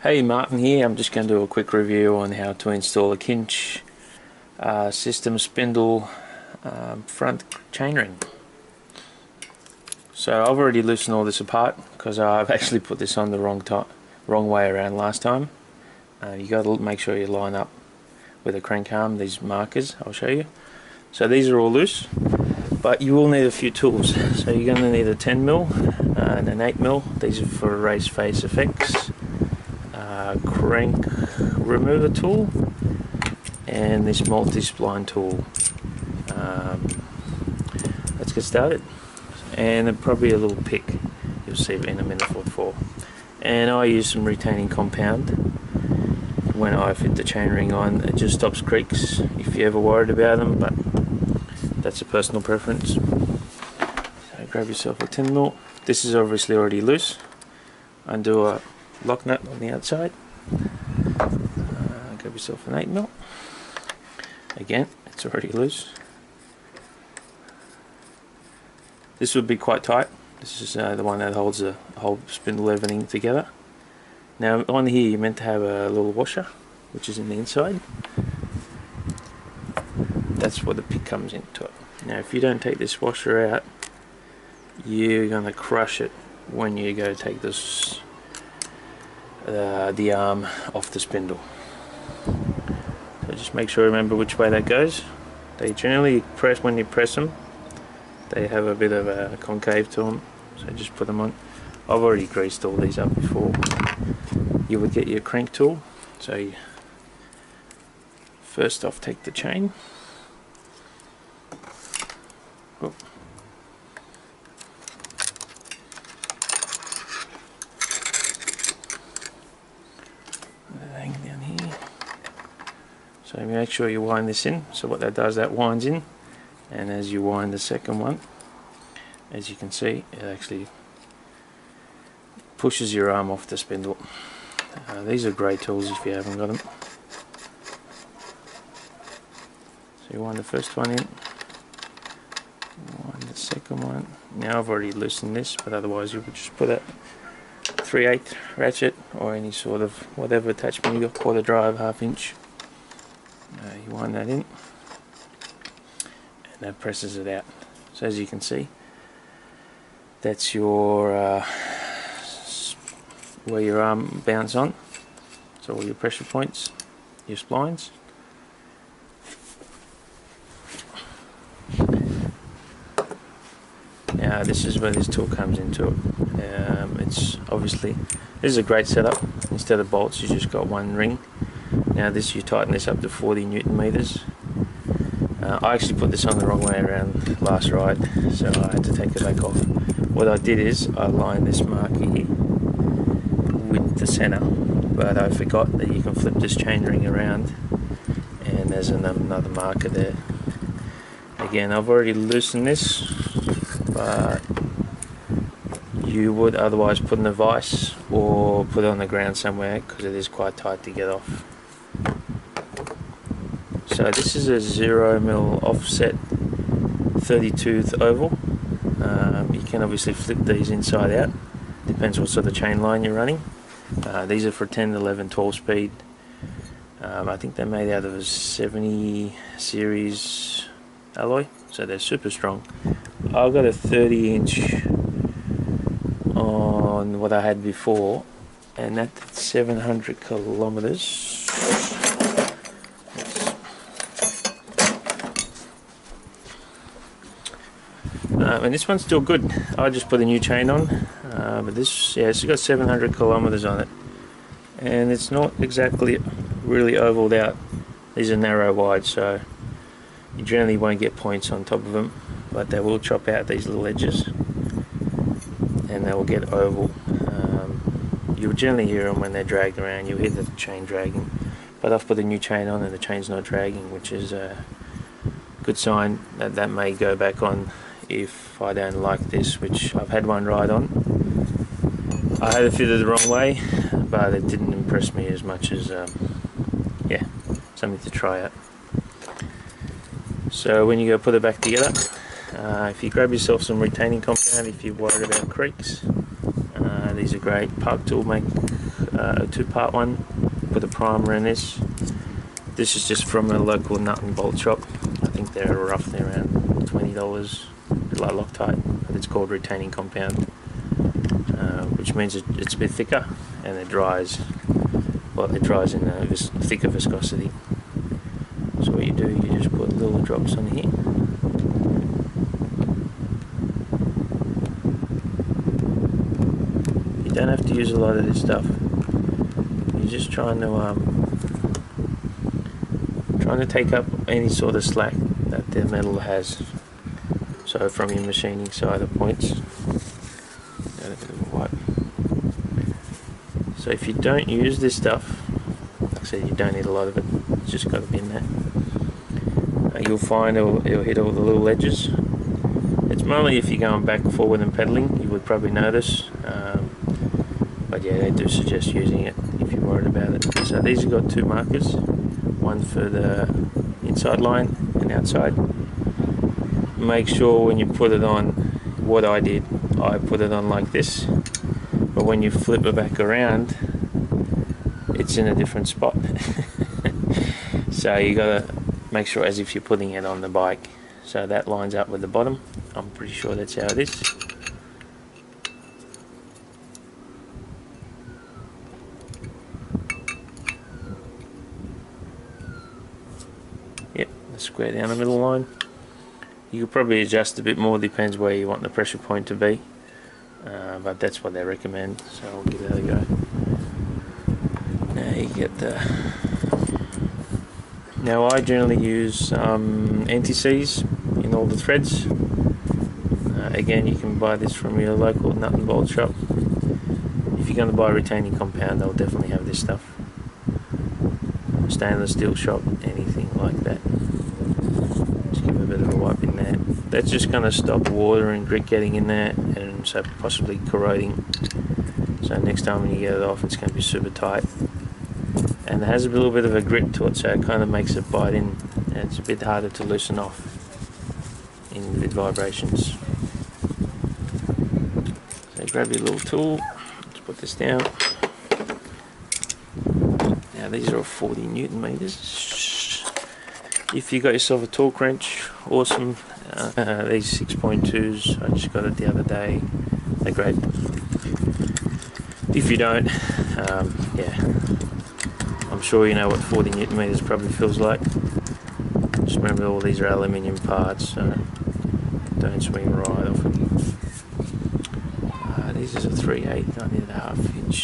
Hey, Martin here. I'm just going to do a quick review on how to install a Cinch system spindle front chainring. So I've already loosened all this apart because I've actually put this on the wrong way around last time. You got to make sure you line up with a crank arm these markers. I'll show you. So these are all loose, but you will need a few tools. So you're going to need a 10mm and an 8mm. These are for RaceFace effects. Crank remover tool and this multi-spline tool. Let's get started. And probably a little pick, you'll see in a minute what for. And I use some retaining compound when I fit the chainring on. It just stops creaks if you're ever worried about them, but that's a personal preference. So grab yourself a 10mm. This is obviously already loose. Undo a lock nut on the outside. Grab yourself an 8mm. Again, it's already loose. This would be quite tight. This is the one that holds the whole spindle, everything together. Now on here you're meant to have a little washer, which is in the inside. That's where the pick comes into it. Now if you don't take this washer out, you're going to crush it when you go take this the arm off the spindle. So just make sure, remember which way that goes. They generally press, when you press them, they have a bit of a concave to them, so just put them on. I've already greased all these up before. You would get your crank tool, so you first off take the chain. Oh. Hang down here. So make sure you wind this in. So what that does, that winds in, and as you wind the second one, as you can see, it actually pushes your arm off the spindle. These are great tools if you haven't got them. So you wind the first one in, wind the second one. Now I've already loosened this, but otherwise you would just put a 3/8 ratchet or any sort of whatever attachment you got, quarter drive, 1/2 inch. You wind that in, and that presses it out. So as you can see, that's your where your arm bounce on. So all your pressure points, your splines. Now this is where this tool comes into it. It's obviously, this is a great setup. Instead of bolts, you just got one ring. Now this, you tighten this up to 40 Newton meters. I actually put this on the wrong way around last ride, so I had to take it back off. What I did is I lined this marker here with the center, but I forgot that you can flip this chainring around, and there's another marker there. Again, I've already loosened this, but you would otherwise put in a vise or put it on the ground somewhere because it is quite tight to get off. So this is a 0mm offset 32th oval. You can obviously flip these inside out, depends what sort of chain line you're running. These are for 10, 11, 12 speed. I think they're made out of a 70 series alloy, so they're super strong. I've got a 30-inch on what I had before, and that's 700 kilometers. And this one's still good. I just put a new chain on, but this, yeah, it's got 700 kilometers on it, and it's not exactly really ovaled out. These are narrow wide, so you generally won't get points on top of them, but they will chop out these little edges and they will get oval. You'll generally hear them when they're dragged around. You'll hear the chain dragging, but I've put a new chain on and the chain's not dragging, which is a good sign that that may go back on if I don't like this, which I've had one ride on. I had it fitted the wrong way, but it didn't impress me as much as yeah, something to try out. So when you go put it back together, if you grab yourself some retaining compound if you're worried about creaks, these are great. Park tool make a 2-part one. Put a primer in this. This is just from a local nut and bolt shop. I think they're roughly around $20, like Loctite, but it's called retaining compound, which means it's a bit thicker and it dries. Well, it dries in a thicker viscosity. So what you do, you just put little drops on here. You don't have to use a lot of this stuff. You're just trying to take up any sort of slack that the metal has. So from your machining side of points. Got a bit of a wipe. So if you don't use this stuff, like I said, you don't need a lot of it. It's just got to be in there. You'll find it'll hit all the little edges. It's mainly if you're going back and forward and pedaling, you would probably notice. But yeah, they do suggest using it if you're worried about it. So these have got 2 markers, one for the inside line and outside. Make sure when you put it on, what I did, I put it on like this, but when you flip it back around, it's in a different spot. So you gotta make sure as if you're putting it on the bike, so that lines up with the bottom. I'm pretty sure that's how it is. Yep, the square down the middle line. You could probably adjust a bit more, depends where you want the pressure point to be, but that's what they recommend, so I'll give that a go. Now you get the... Now I generally use anti-seize in all the threads. Again, you can buy this from your local nut and bolt shop. If you're going to buy retaining compound, they'll definitely have this stuff. Stainless steel shop, anything like that. Just give it a bit of a wipe in there. That's just going to stop water and grit getting in there, and so possibly corroding. So next time when you get it off, it's going to be super tight. And it has a little bit of a grit to it, so it kind of makes it bite in, and it's a bit harder to loosen off in mid vibrations. So grab your little tool, let's put this down. Now these are 40 Newton meters. If you got yourself a torque wrench, awesome. These 6.2s, I just got it the other day. They're great. If you don't, yeah, I'm sure you know what 40 Newton meters probably feels like. Just remember all these are aluminium parts, so don't swing right off it. This is a 3/8, I need a 1/2 inch.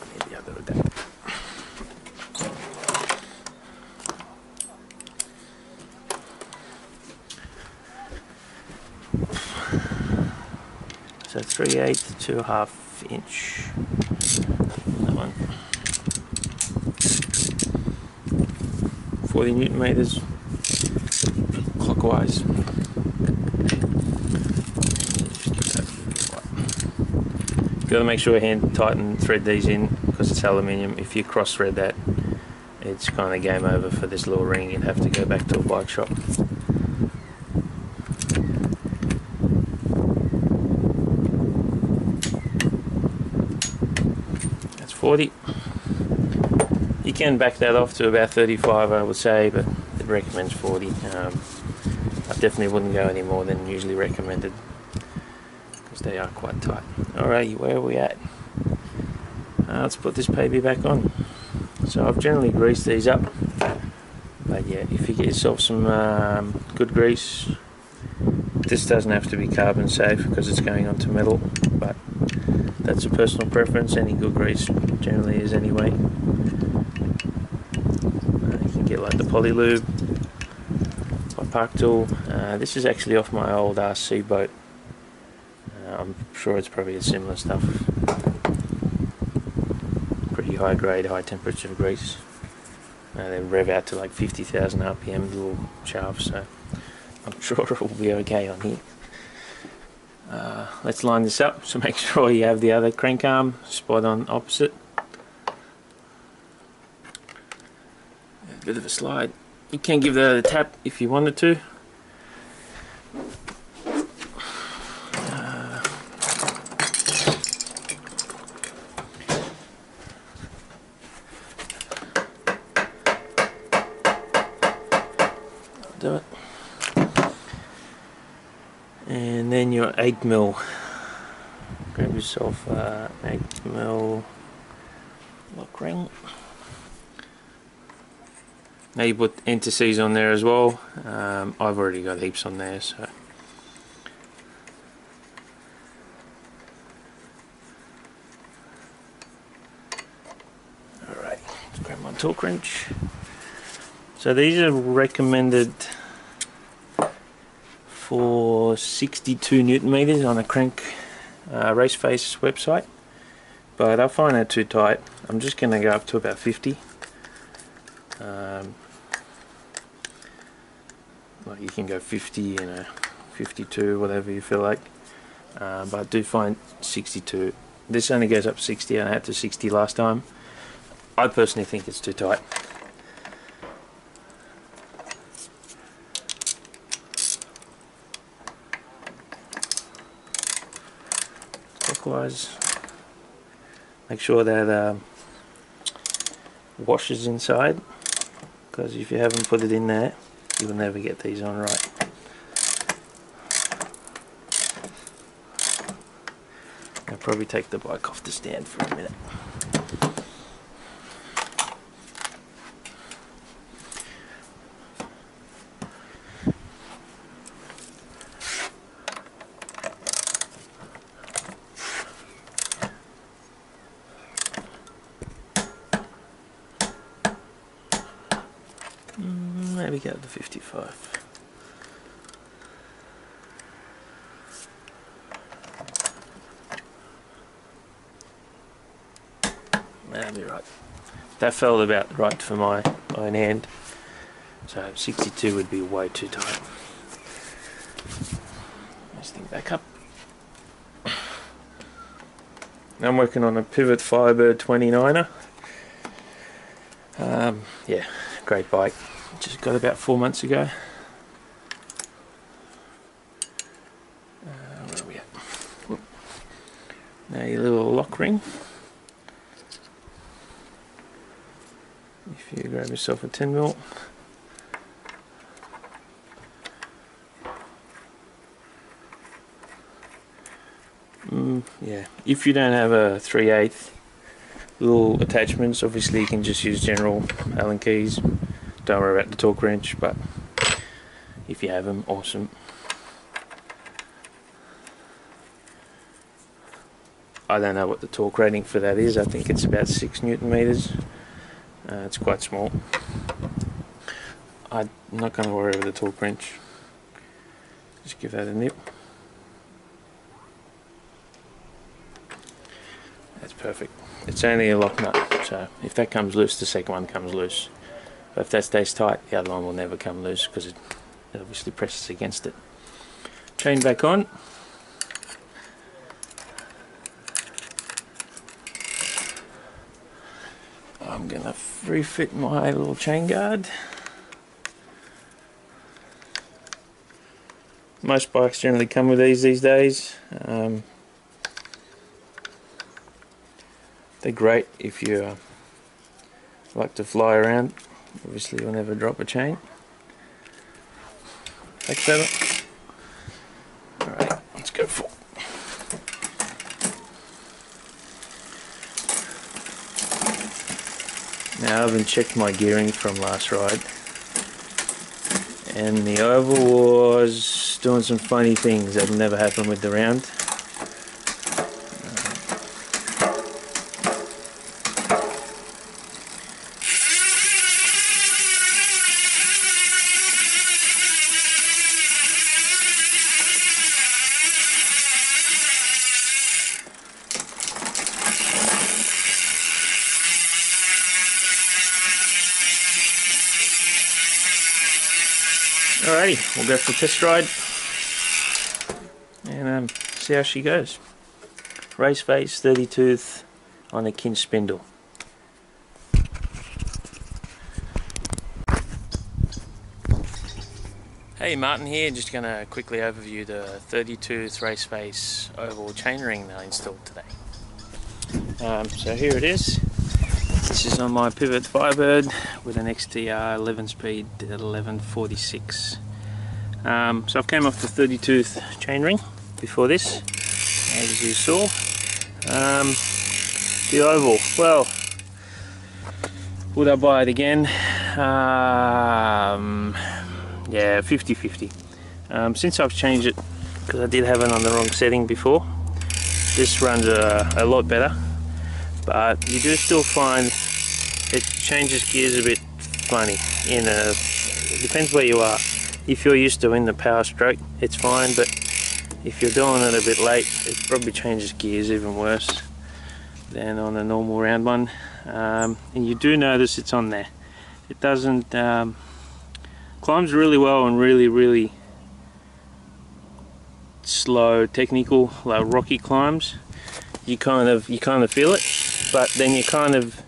Need the other adapter. So 3/8 to 1/2 inch. That one. 40 Newton meters clockwise. You've got to make sure you hand tighten, thread these in because it's aluminium. If you cross thread that, it's kind of game over for this little ring. You'd have to go back to a bike shop. That's 40. You can back that off to about 35, I would say, but it recommends 40. I definitely wouldn't go any more than usually recommended because they are quite tight. Alrighty, where are we at? Let's put this baby back on. So I've generally greased these up, but yeah, if you get yourself some good grease, this doesn't have to be carbon safe because it's going onto metal, but that's a personal preference. Any good grease generally is anyway. You can get like the Polylube by Park Tool. This is actually off my old RC boat. I'm sure it's probably a similar stuff. Pretty high grade, high temperature grease. They rev out to like 50,000 RPM, little shafts, so I'm sure it will be okay on here. Let's line this up, so make sure you have the other crank arm spot on opposite. A bit of a slide. You can give that a tap if you wanted to. 8mm. Grab yourself 8mm lock ring. Now you put anti-seize on there as well. I've already got heaps on there, so. Alright, let's grab my torque wrench. So these are recommended for 62 Newton meters on a crank RaceFace website, but I find that too tight. I'm just going to go up to about 50. Like you can go 50, you know, 52, whatever you feel like, but I do find 62. This only goes up 60, and I had to 60 last time. I personally think it's too tight. Clockwise. Make sure that washes inside, because if you haven't put it in there, you will never get these on right. I'll probably take the bike off the stand for a minute. Maybe go to 55. That'll be right. That felt about right for my own hand. So 62 would be way too tight. This thing back up. Now I'm working on a Pivot Firebird 29er. Yeah, great bike. Just got about 4 months ago. Where are we at? Whoop. Now your little lock ring. If you grab yourself a 10mm. Yeah, if you don't have a 3/8 little attachments, obviously you can just use general Allen keys. Don't worry about the torque wrench, but if you have them, awesome. I don't know what the torque rating for that is. I think it's about 6 Newton meters. It's quite small. I'm not going to worry about the torque wrench. Just give that a nip. That's perfect. It's only a lock nut, so if that comes loose, the second one comes loose. But if that stays tight, the other one will never come loose because it obviously presses against it. Chain back on. I'm going to refit my little chain guard. Most bikes generally come with these days. They're great if you like to fly around. Obviously you'll never drop a chain. Back saddle. Alright, let's go for. Now I haven't checked my gearing from last ride, and the oval was doing some funny things that never happened with the round. Alrighty, we'll go for a test ride and see how she goes. RaceFace 30 tooth on a Cinch spindle. Hey, Martin here, just going to quickly overview the 30 tooth RaceFace oval chainring that I installed today. So here it is. This is on my Pivot Firebird with an XTR 11 speed at 1146. So I've came off the 30 tooth chainring. before this, as you saw. The oval, well, would I buy it again? Yeah, 50-50. Since I've changed it, because I did have it on the wrong setting before, this runs a lot better, but you do still find it changes gears a bit funny. It depends where you are. If you're used to in the power stroke, it's fine, but if you're doing it a bit late, it probably changes gears even worse than on a normal round one. And you do notice it's on there. It doesn't climbs really well on really slow, technical, like rocky climbs. You kind of feel it, but then you kind of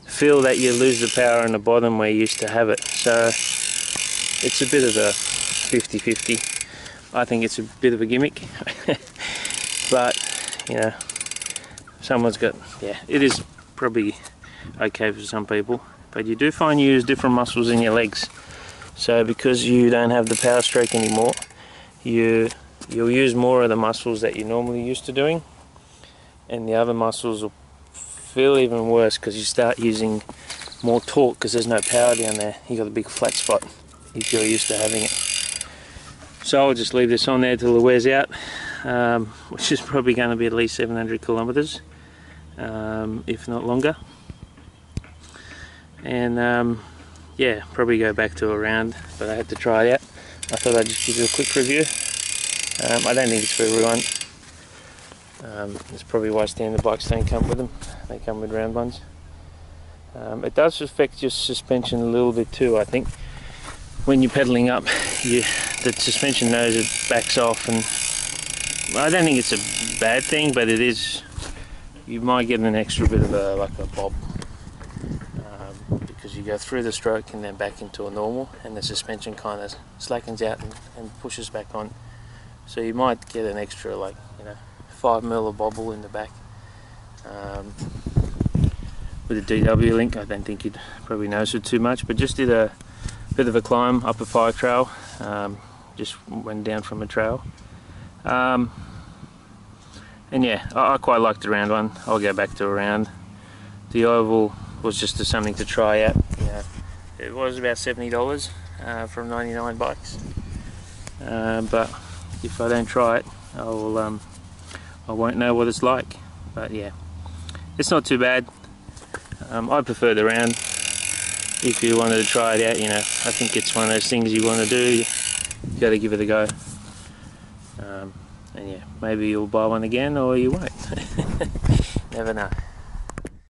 feel that you lose the power in the bottom where you used to have it. So it's a bit of a 50-50. I think it's a bit of a gimmick, but you know, someone's got, yeah, it is probably okay for some people, but you do find you use different muscles in your legs. So because you don't have the power stroke anymore, you'll use more of the muscles that you're normally used to doing, and the other muscles will feel even worse because you start using more torque because there's no power down there. You got a big flat spot if you're used to having it. So I'll just leave this on there till it wears out, which is probably going to be at least 700 kilometers, if not longer. And yeah, probably go back to a round, but I had to try it out. I thought I'd just give you a quick review. I don't think it's for everyone. That's probably why standard bikes don't come with them. They come with round ones. It does affect your suspension a little bit too, I think. When you're pedaling up, the suspension knows it backs off, and I don't think it's a bad thing, but it is. You might get an extra bit of like a bob, because you go through the stroke and then back into a normal, and the suspension kind of slackens out and pushes back on. So you might get an extra, like, you know, 5 mil of bobble in the back. With a DW link, I don't think you'd probably notice it too much, but just did a bit of a climb up a fire trail, just went down from a trail, and yeah, I quite liked the round one. I'll go back to a round. The oval was just something to try out. You know, it was about $70 from 99 bikes, but if I don't try it, I won't know what it's like. But yeah, it's not too bad. I prefer the round. If you wanted to try it out, you know, I think it's one of those things you want to do. You got to give it a go. And yeah, maybe you'll buy one again, or you won't. Never know.